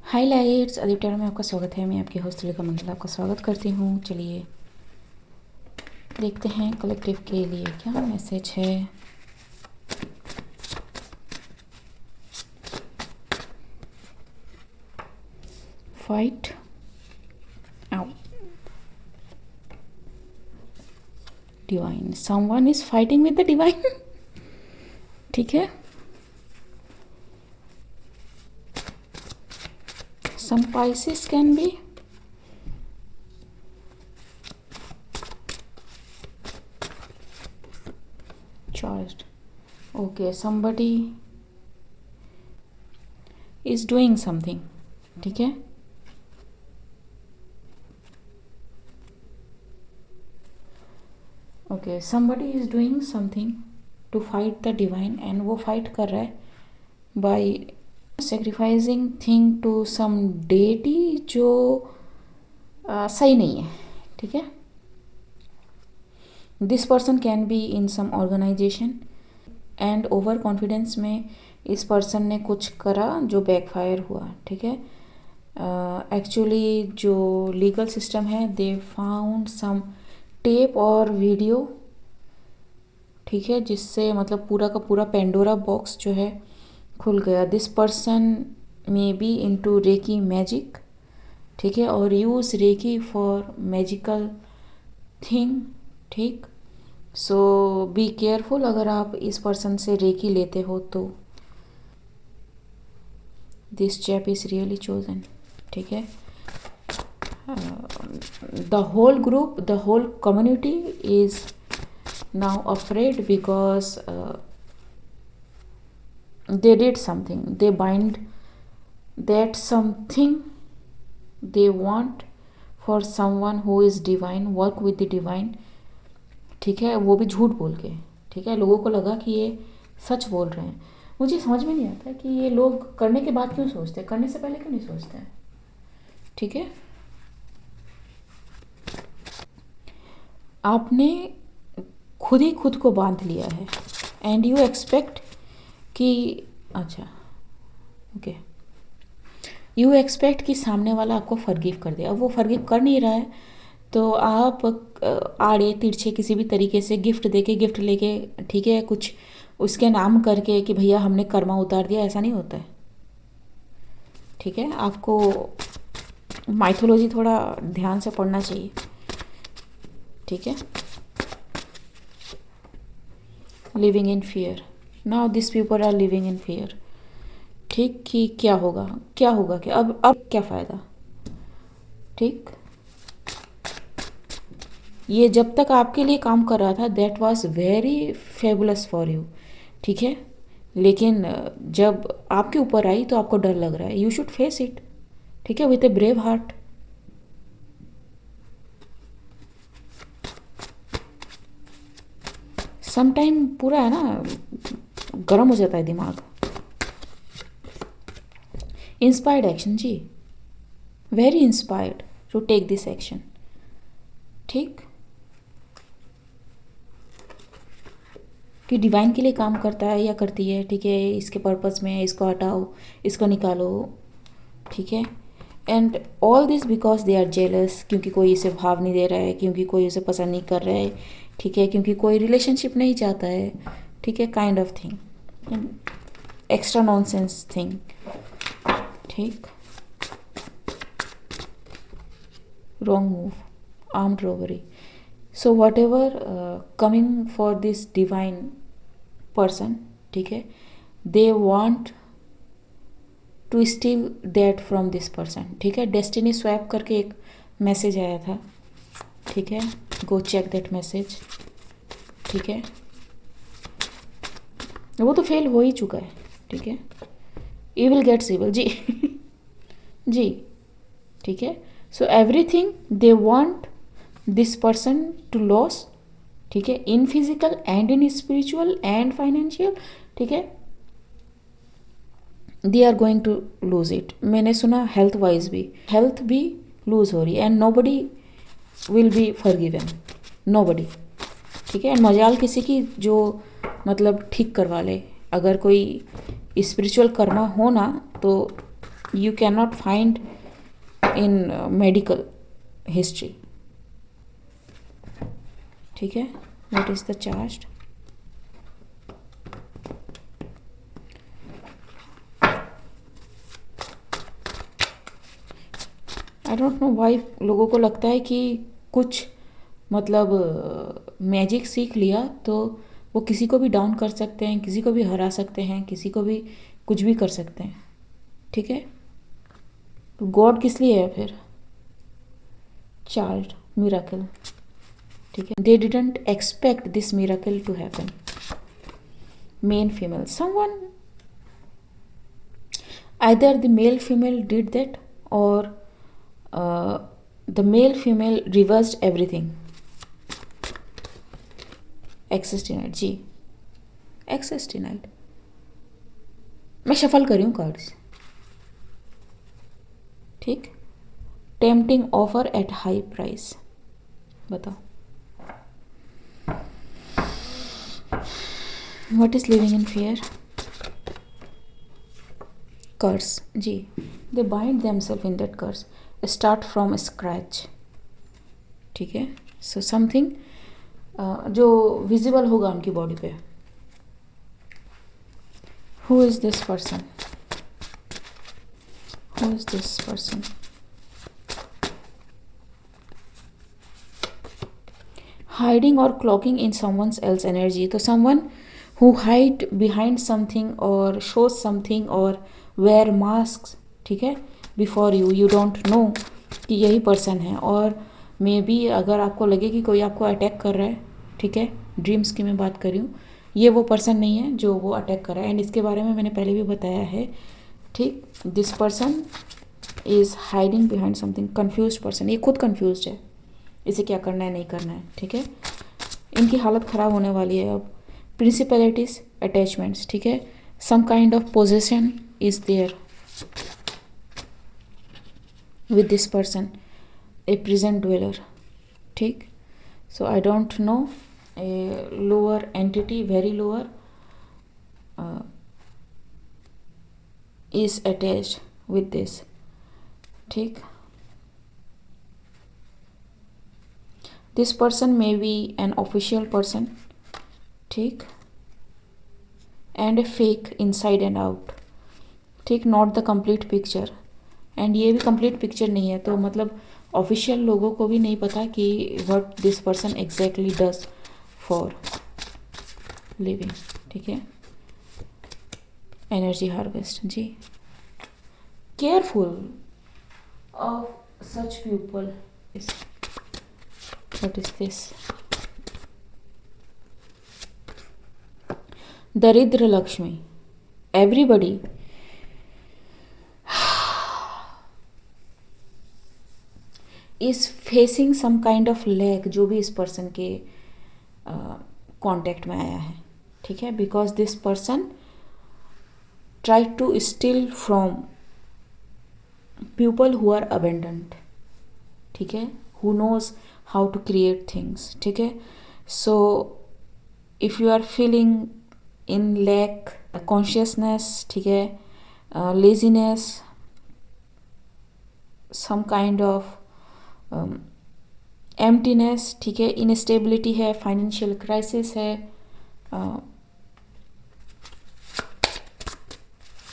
Highlights अदिप्टर में आपका स्वागत है। मैं आपकी होस्ट रेखा मंडल आपका स्वागत करती हूँ। चलिए देखते हैं कलेक्टिव के लिए क्या मैसेज है। Fight out divine, someone is fighting with the divine. ठीक है, some Pisces can be charged. Okay, somebody is doing something. ठीक है, okay, somebody is doing something to fight the divine and वो fight कर रहा है by sacrificing thing to some deity जो सही नहीं है। ठीक है, this person can be in some organisation and over confidence में इस पर्सन ने कुछ करा जो बैकफायर हुआ। ठीक है, एक्चुअली जो लीगल सिस्टम है दे फाउंड सम टेप और वीडियो। ठीक है, जिससे मतलब पूरा का पूरा पेंडोरा बॉक्स जो है खुल गया। This person may be into reiki magic. ठीक है, और use reiki for magical thing. ठीक, सो बी केयरफुल अगर आप इस पर्सन से रेकी लेते हो तो। This chap is really chosen. ठीक है, the whole group, the whole community is now afraid because they did something, they bind that something they want for someone who is divine, work with the divine। ठीक है, वो भी झूठ बोल के। ठीक है, लोगों को लगा कि ये सच बोल रहे हैं। मुझे समझ में नहीं आता कि ये लोग करने के बाद क्यों सोचते हैं, करने से पहले क्यों नहीं सोचते हैं। ठीक है, आपने खुद ही खुद को बांध लिया है एंड यू एक्सपेक्ट कि अच्छा ओके, यू एक्सपेक्ट कि सामने वाला आपको फॉरगिव कर दे। अब वो फॉरगिव कर नहीं रहा है तो आप आड़े तिरछे किसी भी तरीके से गिफ्ट देके, गिफ्ट लेके, ठीक है, कुछ उसके नाम करके कि भैया हमने कर्मा उतार दिया, ऐसा नहीं होता है। ठीक है, आपको माइथोलॉजी थोड़ा ध्यान से पढ़ना चाहिए। ठीक है, living in fear, now this people are living in fear. ठीक, कि क्या होगा क्या होगा, कि अब क्या फ़ायदा। ठीक, ये जब तक आपके लिए काम कर रहा था that was very fabulous for you. ठीक है, लेकिन जब आपके ऊपर आई तो आपको डर लग रहा है। You should face it. ठीक है, with a brave heart. Sometime पूरा है ना गर्म हो जाता है दिमाग। इंस्पायर्ड एक्शन जी, very inspired to take this action. ठीक, कि डिवाइन के लिए काम करता है या करती है। ठीक है, इसके पर्पस में इसको हटाओ, इसको निकालो। ठीक है, and all this because they are jealous, क्योंकि कोई इसे भाव नहीं दे रहा है, क्योंकि कोई उसे पसंद नहीं कर रहा है। ठीक है, क्योंकि कोई रिलेशनशिप नहीं चाहता है। ठीक है, kind of thing, extra nonsense thing. ठीक, wrong move, armed robbery. So whatever coming for this divine person, ठीक है, they want to steal that from this person. ठीक है, डेस्टिनी स्वैप करके एक मैसेज आया था। ठीक है, गो चेक दैट मैसेज। ठीक है, वो तो फेल हो ही चुका है। ठीक है, इविल गेट्स इविल जी। जी, ठीक है, so everything they want this person to loss. ठीक है, in physical and in spiritual and financial. ठीक है, they are going to lose it. मैंने सुना हेल्थ वाइज भी, हेल्थ भी लूज हो रही है and nobody will be forgiven, nobody. ठीक है, एंड मजाल किसी की जो मतलब ठीक करवा ले। अगर कोई स्पिरिचुअल कर्मा हो ना तो you cannot find in medical history. ठीक है, what is the charged? I don't know why लोगों को लगता है कि कुछ मतलब मैजिक सीख लिया तो वो किसी को भी डाउन कर सकते हैं, किसी को भी हरा सकते हैं, किसी को भी कुछ भी कर सकते हैं. ठीक है, तो गॉड किस लिए है फिर? Child miracle. ठीक है, they didn't expect this miracle to happen. Men female, someone, either the male female did that or the male female reversed everything. Access denied. जी, एक्सेस डिनाइड. मैं शफल कर रही हूँ कार्ड्स. ठीक, tempting offer at high price. बताओ, what is living in fear? Curse. जी, they bind themselves in that curse, start from scratch. ठीक है, सो समथिंग जो विजिबल होगा उनकी बॉडी पे. Who is this person? Who is this person? Hiding और cloaking in someone's else energy. तो someone who hide behind something और shows something और वेयर मास्क. ठीक है, before you, you don't know कि यही पर्सन है. और मे बी अगर आपको लगे कि कोई आपको अटैक कर रहा है, ठीक है, ड्रीम्स की मैं बात कर रही हूँ, ये वो पर्सन नहीं है जो वो अटैक कर रहा है. एंड इसके बारे में मैंने पहले भी बताया है. ठीक, this person is hiding behind something. Confuse person, ये खुद कन्फ्यूज है, इसे क्या करना है नहीं करना है. ठीक है, इनकी हालत ख़राब होने वाली है अब. Principalities, attachments. ठीक है, some kind of possession is there with this person, a present dweller. ठीक, so I don't know, a lower entity, very lower, is attached with this. ठीक, this person may be an official person. ठीक, and a fake inside and out. ठीक, not the complete picture. And ये भी complete picture नहीं है. तो मतलब official लोगों को भी नहीं पता कि what this person exactly does for living. ठीक है, एनर्जी हार्वेस्ट. जी, careful of such people. What is this? दरिद्र Lakshmi. Everybody is facing some kind of lack, जो भी इस पर्सन के कॉन्टेक्ट में आया है. ठीक है, because this person try to steal from people who are abundant. ठीक है, who knows how to create things. ठीक है, so if you are feeling in lack consciousness, ठीक है, laziness, some kind of emptiness. ठीक है, इनस्टेबिलिटी है, financial crisis है.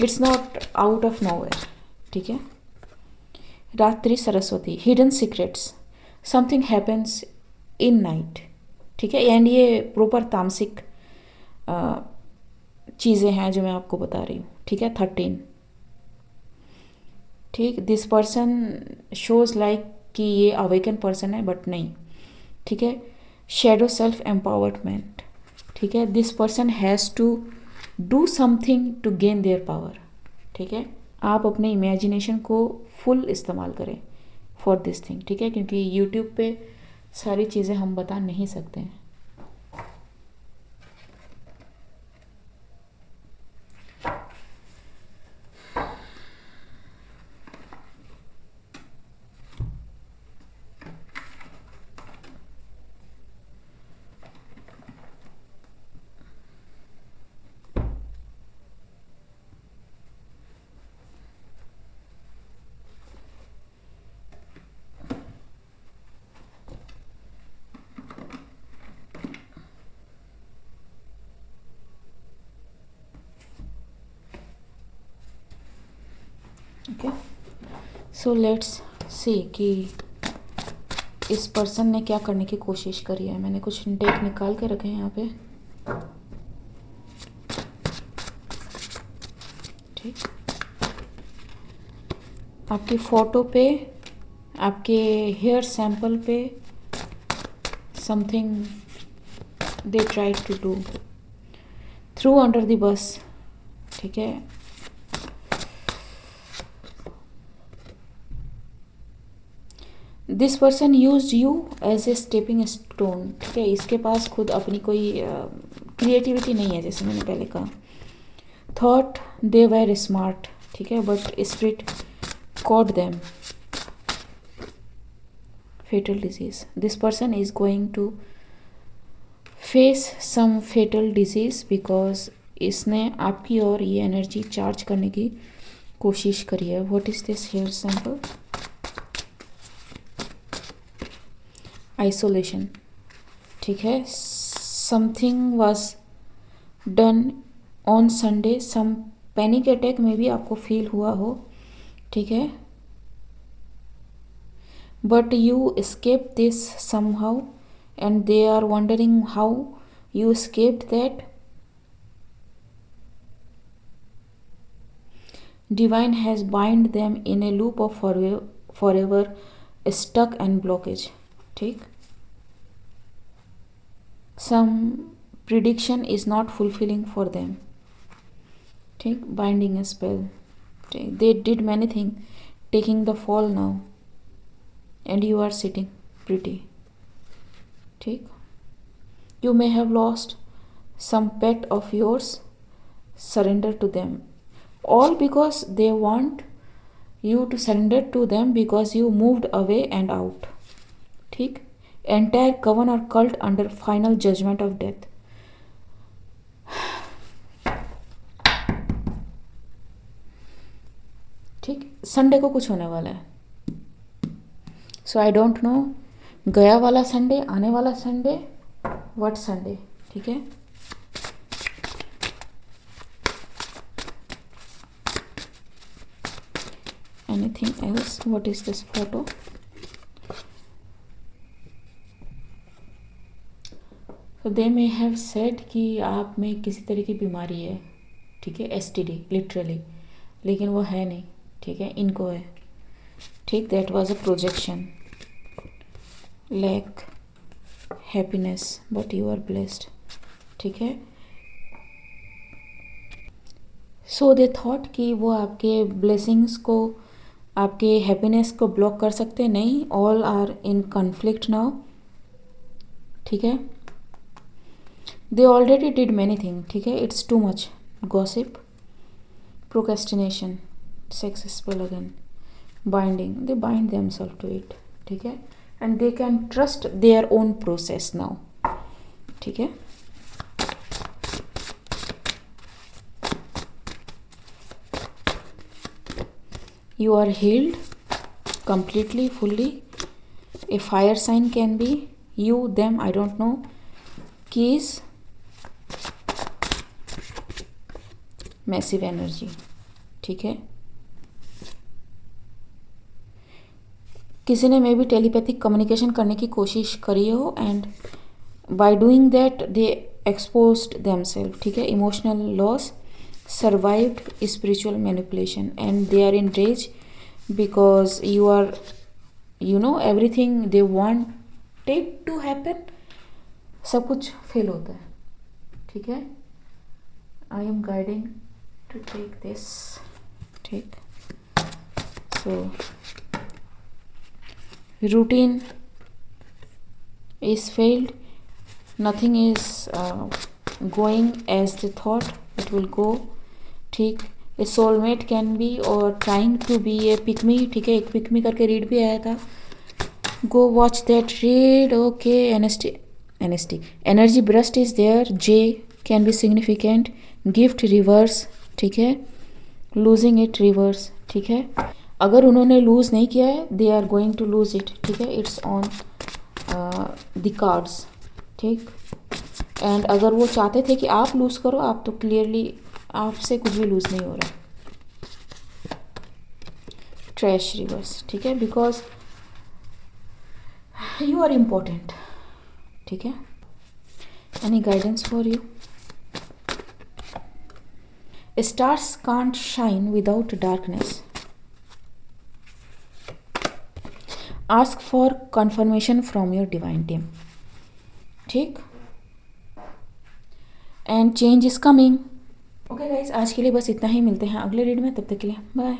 It's not out of nowhere. ठीक है, रात्रि Saraswati. Hidden secrets, something happens in night. ठीक है, एंड ये प्रॉपर तामसिक चीज़ें हैं जो मैं आपको बता रही हूँ. ठीक है, 13. ठीक, दिस पर्सन शोज लाइक कि ये अवेकन पर्सन है, बट नहीं. ठीक है, शेडो सेल्फ एम्पावरमेंट. ठीक है, this person has to do something to gain their power. ठीक है, आप अपने इमेजिनेशन को फुल इस्तेमाल करें फॉर दिस थिंग. ठीक है, क्योंकि यूट्यूब पे सारी चीज़ें हम बता नहीं सकते हैं. ओके, सो लेट्स सी कि इस पर्सन ने क्या करने की कोशिश करी है। मैंने कुछ डेक निकाल के रखे हैं यहाँ पे, ठीक। आपकी फ़ोटो पे, आपके हेयर सैंपल पे something they try to do, through under the bus, ठीक है। This person use you as a stepping stone, ठीक है। इसके पास खुद अपनी कोई क्रिएटिविटी नहीं है, जैसे मैंने पहले कहा। थॉट दे वर स्मार्ट, ठीक है, but spirit caught them. Fatal disease. This person is going to face some fatal disease because इसने आपकी और ये एनर्जी चार्ज करने की कोशिश करी है। What is this here sample? Isolation, ठीक है। Something was done on Sunday. Some panic attack में भी आपको फील हुआ हो, ठीक है। But you escaped this somehow and they are wondering how you escaped that. Divine has bind them in a loop of forever stuck and blockage, ठीक। Some prediction is not fulfilling for them, ठीक। Binding a spell, ठीक। They did many things, taking the fall now and you are sitting pretty, ठीक। You may have lost some pet of yours, surrender to them, all because they want you to surrender to them because you moved away and out, ठीक। Entire coven or cult under final judgment of death, ठीक। Sunday को कुछ होने वाला है, सो I don't know गया वाला Sunday, आने वाला संडे, व्हाट संडे, ठीक है। Anything else? What is this photo? तो दे मे हैव सेड कि आप में किसी तरह की बीमारी है, ठीक है, STD लिटरली, लेकिन वो है नहीं, ठीक है, इनको है, ठीक। That was a projection, lack happiness but you are blessed, ठीक है। सो दे थॉट कि वो आपके ब्लेसिंग्स को, आपके हैप्पीनेस को ब्लॉक कर सकते, नहीं, all are in conflict now, ठीक है। They already did many thing, ठीक है। It's too much gossip, procrastination, sex spell again, binding, they bind themselves to it, ठीक है। And they can trust their own process now, ठीक है। You are healed completely, fully. A fire sign can be you, them, I don't know. Keys, massive energy, ठीक है। किसी ने may be telepathic communication करने की कोशिश करी हो and by doing that they exposed themselves, ठीक है। Emotional loss, survived spiritual manipulation, and they are in rage because you are, you know, everything they wanted to happen, सब कुछ fail होता है, ठीक है। I am guiding to take this, ठीक। So routine is failed, nothing is going as they thought it will go, ठीक। A soulmate can be और trying to be a pick me, ठीक है। एक पिकमी करके रीड भी आया था, go watch that read, okay. NST energy burst is there, J can be significant, gift reverse, ठीक है। लूजिंग इट रिवर्स, ठीक है। अगर उन्होंने लूज नहीं किया है, they are going to lose it, ठीक है। इट्स ऑन द कार्ड्स, ठीक। एंड अगर वो चाहते थे कि आप लूज करो, आप तो क्लियरली आपसे कुछ भी लूज नहीं हो रहा, ट्रैश रिवर्स, ठीक है, बिकॉज यू आर इम्पोर्टेंट, ठीक है। Any guidance for you? Stars can't shine without darkness. Ask for confirmation from your divine team, ठीक। And change is coming. Okay guys, आज के लिए बस इतना ही, मिलते हैं अगले रीड में, तब तक के लिए बाय।